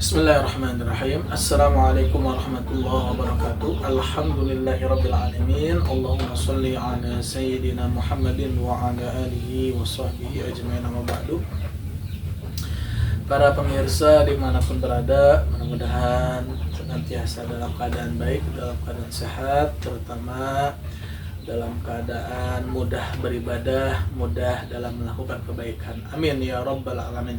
Bismillahirrahmanirrahim. Assalamualaikum warahmatullahi wabarakatuh. Alhamdulillahirabbil alamin. Allahumma shalli ala sayyidina Muhammadin wa ala alihi wa sahbihi ajmain, amma ba'du. Para pemirsa dimanapun berada, mudah-mudahan senantiasa dalam keadaan baik, dalam keadaan sehat, terutama dalam keadaan mudah beribadah, mudah dalam melakukan kebaikan. Amin ya rabbal alamin.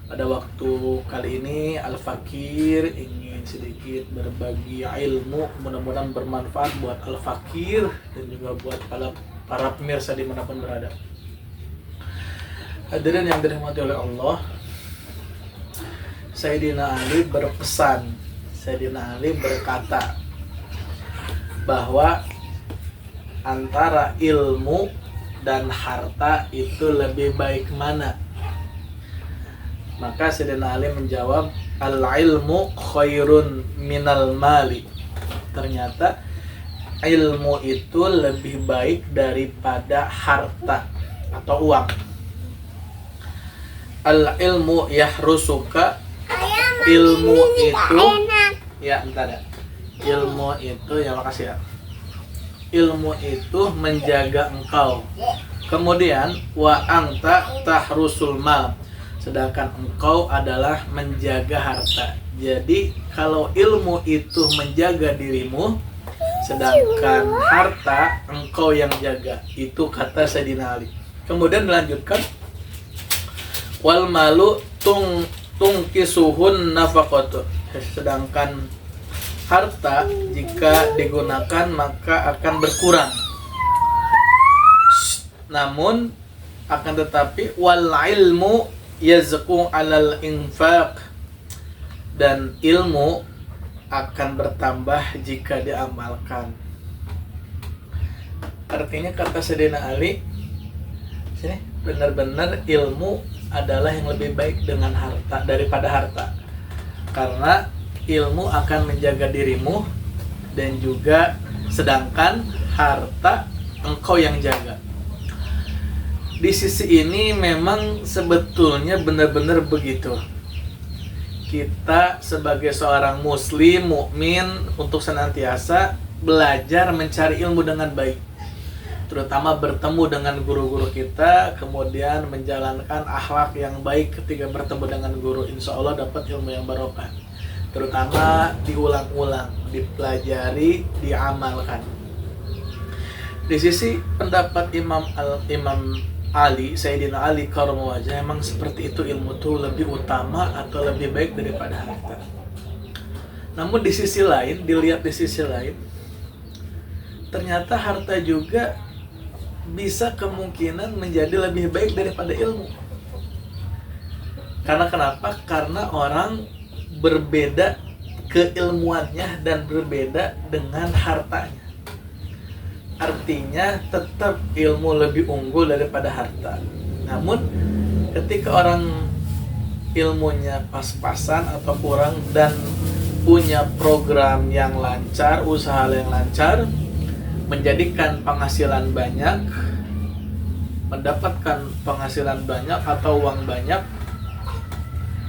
Pada waktu kali ini Al-Fakir ingin sedikit berbagi ilmu, mudah-mudahan bermanfaat buat Al-Fakir dan juga buat para pemirsa dimanapun berada. Hadirin yang dirahmati oleh Allah, Sayyidina Ali berpesan, Sayyidina Ali berkata bahwa antara ilmu dan harta itu lebih baik mana? Maka Sayyidina Ali menjawab, al-ilmu khairun minal mali. Ternyata ilmu itu lebih baik daripada harta atau uang. Al-ilmu yahrusuka, ilmu itu ya entar ya. Ilmu itu ya makasih ya. Ilmu itu menjaga engkau. Kemudian wa anta tahrusul mal, sedangkan engkau adalah menjaga harta. Jadi kalau ilmu itu menjaga dirimu, sedangkan harta engkau yang jaga. Itu kata Sayyidina Ali. Kemudian dilanjutkan, wal malu tungkisuhun nafaqatu, sedangkan harta jika digunakan maka akan berkurang. Namun akan tetapi wal ilmu yazqu alal infaq, dan ilmu akan bertambah jika diamalkan. Artinya kata Sayyidina Ali, sini benar-benar ilmu adalah yang lebih baik dengan harta daripada harta, karena ilmu akan menjaga dirimu dan juga sedangkan harta engkau yang jaga. Di sisi ini memang sebetulnya benar-benar begitu. Kita sebagai seorang muslim, mukmin, untuk senantiasa belajar mencari ilmu dengan baik. Terutama bertemu dengan guru-guru kita, kemudian menjalankan akhlak yang baik ketika bertemu dengan guru. Insya Allah dapat ilmu yang barokah. Terutama diulang-ulang, dipelajari, diamalkan. Di sisi pendapat Imam Ali, Sayyidina Ali karramallahu wajhah, emang seperti itu, ilmu itu lebih utama atau lebih baik daripada harta. Namun di sisi lain, dilihat di sisi lain, ternyata harta juga bisa kemungkinan menjadi lebih baik daripada ilmu. Karena kenapa? Karena orang berbeda keilmuannya dan berbeda dengan hartanya. Artinya tetap ilmu lebih unggul daripada harta. Namun ketika orang ilmunya pas-pasan atau kurang dan punya program yang lancar, usaha yang lancar, menjadikan penghasilan banyak, mendapatkan penghasilan banyak atau uang banyak,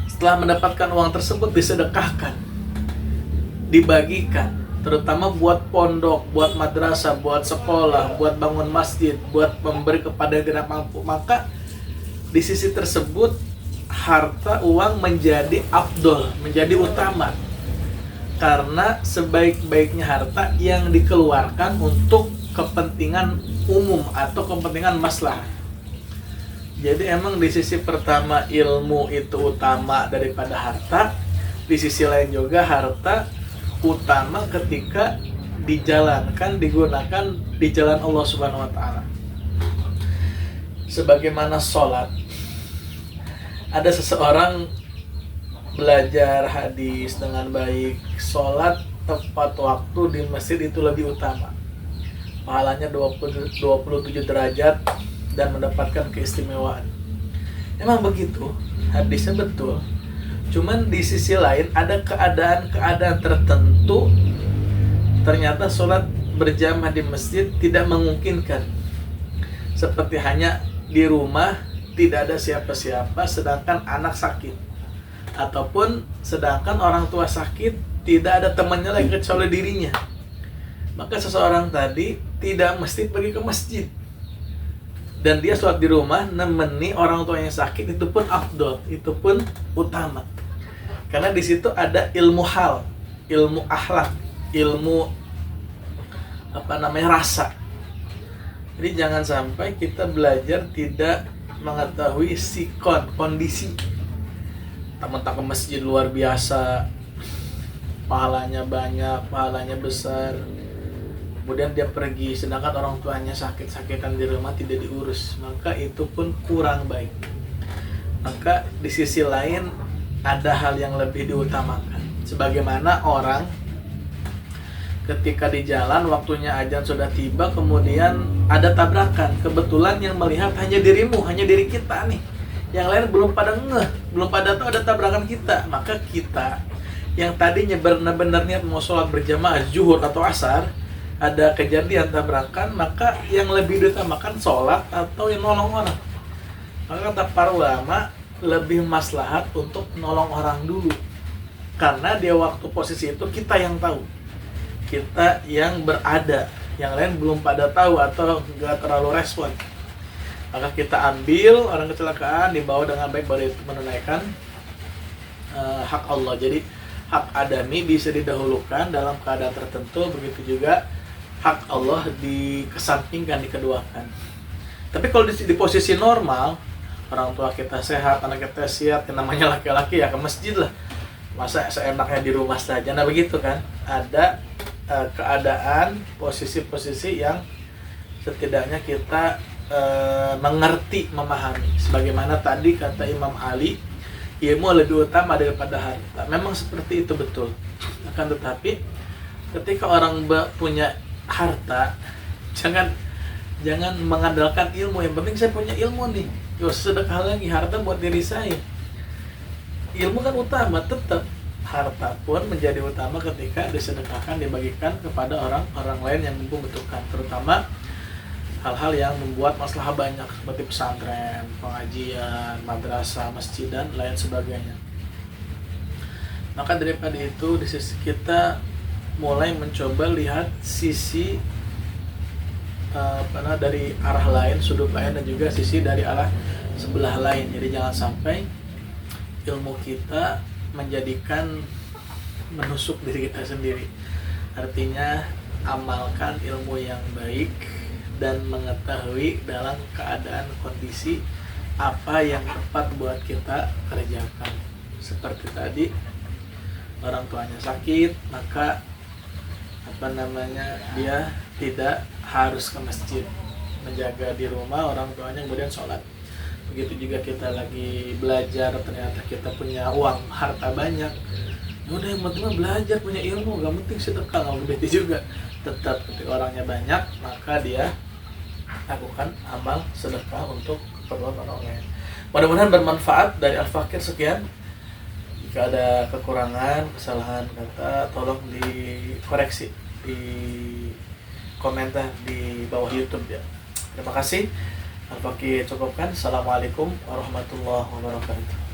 setelah mendapatkan uang tersebut disedekahkan, dibagikan, terutama buat pondok, buat madrasah, buat sekolah, buat bangun masjid, buat memberi kepada yang tidak mampu, maka di sisi tersebut harta uang menjadi afdol, menjadi utama. Karena sebaik-baiknya harta yang dikeluarkan untuk kepentingan umum atau kepentingan maslahat. Jadi emang di sisi pertama ilmu itu utama daripada harta, di sisi lain juga harta utama ketika dijalankan, digunakan di jalan Allah Subhanahu wa taala. Sebagaimana sholat, ada seseorang belajar hadis dengan baik, sholat tepat waktu di masjid itu lebih utama, pahalanya 27 derajat dan mendapatkan keistimewaan. Emang begitu, hadisnya betul. Cuman di sisi lain ada keadaan-keadaan tertentu, ternyata sholat berjamaah di masjid tidak memungkinkan. Seperti hanya di rumah tidak ada siapa-siapa sedangkan anak sakit. Ataupun sedangkan orang tua sakit, tidak ada temannya lagi kecuali dirinya, maka seseorang tadi tidak mesti pergi ke masjid, dan dia sholat di rumah nemeni orang tua yang sakit. Itu pun afdol, itu pun utama, karena di situ ada ilmu hal, ilmu akhlak, ilmu rasa. Jadi jangan sampai kita belajar tidak mengetahui sikon, kondisi. Teman-teman ke masjid luar biasa, pahalanya banyak, pahalanya besar, kemudian dia pergi sedangkan orang tuanya sakit-sakitan di rumah, tidak diurus, maka itu pun kurang baik. Maka di sisi lain ada hal yang lebih diutamakan. Sebagaimana orang ketika di jalan waktunya azan sudah tiba, kemudian ada tabrakan, kebetulan yang melihat hanya dirimu, hanya diri kita nih, yang lain belum pada ngeh, belum pada tahu ada tabrakan kita. Maka kita yang tadinya benar-benar niat mau sholat berjamaah zuhur atau asar, ada kejadian tabrakan, maka yang lebih diutamakan sholat atau yang nolong orang. Maka kata para ulama, lebih maslahat untuk nolong orang dulu, karena dia waktu posisi itu kita yang tahu, kita yang berada, yang lain belum pada tahu atau nggak terlalu respon. Maka kita ambil orang kecelakaan, dibawa dengan baik, baru itu menunaikan hak Allah. Jadi hak adami bisa didahulukan dalam keadaan tertentu, begitu juga hak Allah dikesampingkan, dikeduakan. Tapi kalau di posisi normal, orang tua kita sehat, anak kita sehat, yang namanya laki-laki ya ke masjid lah, masa seenaknya di rumah saja. Nah begitu kan, ada keadaan, posisi-posisi yang setidaknya kita mengerti, memahami. Sebagaimana tadi kata Imam Ali, ilmu lebih utama daripada harta. Memang seperti itu, betul. Akan tetapi ketika orang punya harta, jangan mengandalkan ilmu. Yang penting saya punya ilmu nih, sedekah lagi, harta buat diri saya. Ilmu kan utama, tetap harta pun menjadi utama ketika disedekahkan, dibagikan kepada orang-orang lain yang membutuhkan, terutama hal-hal yang membuat masalah banyak seperti pesantren, pengajian, madrasah, masjid, dan lain sebagainya. Maka daripada itu, di sisi kita mulai mencoba lihat sisi dari arah lain, sudut lain, dan juga sisi dari arah sebelah lain. Jadi jangan sampai ilmu kita menjadikan menusuk diri kita sendiri. Artinya amalkan ilmu yang baik dan mengetahui dalam keadaan kondisi apa yang tepat buat kita kerjakan. Seperti tadi, orang tuanya sakit, maka dia tidak harus ke masjid, menjaga di rumah orang tuanya, kemudian sholat. Begitu juga kita lagi belajar, ternyata kita punya uang, harta banyak, udah yang penting belajar, punya ilmu, gak penting sedekah, gak begitu juga. Tetap ketika orangnya banyak, maka dia lakukan amal sedekah untuk keperluan orang lain. Mudah-mudahan bermanfaat. Dari Al-Fakir sekian. Jika ada kekurangan, kesalahan kata, tolong dikoreksi di komentar di bawah YouTube ya. Terima kasih. Al-Fakir cukupkan. Assalamualaikum warahmatullahi wabarakatuh.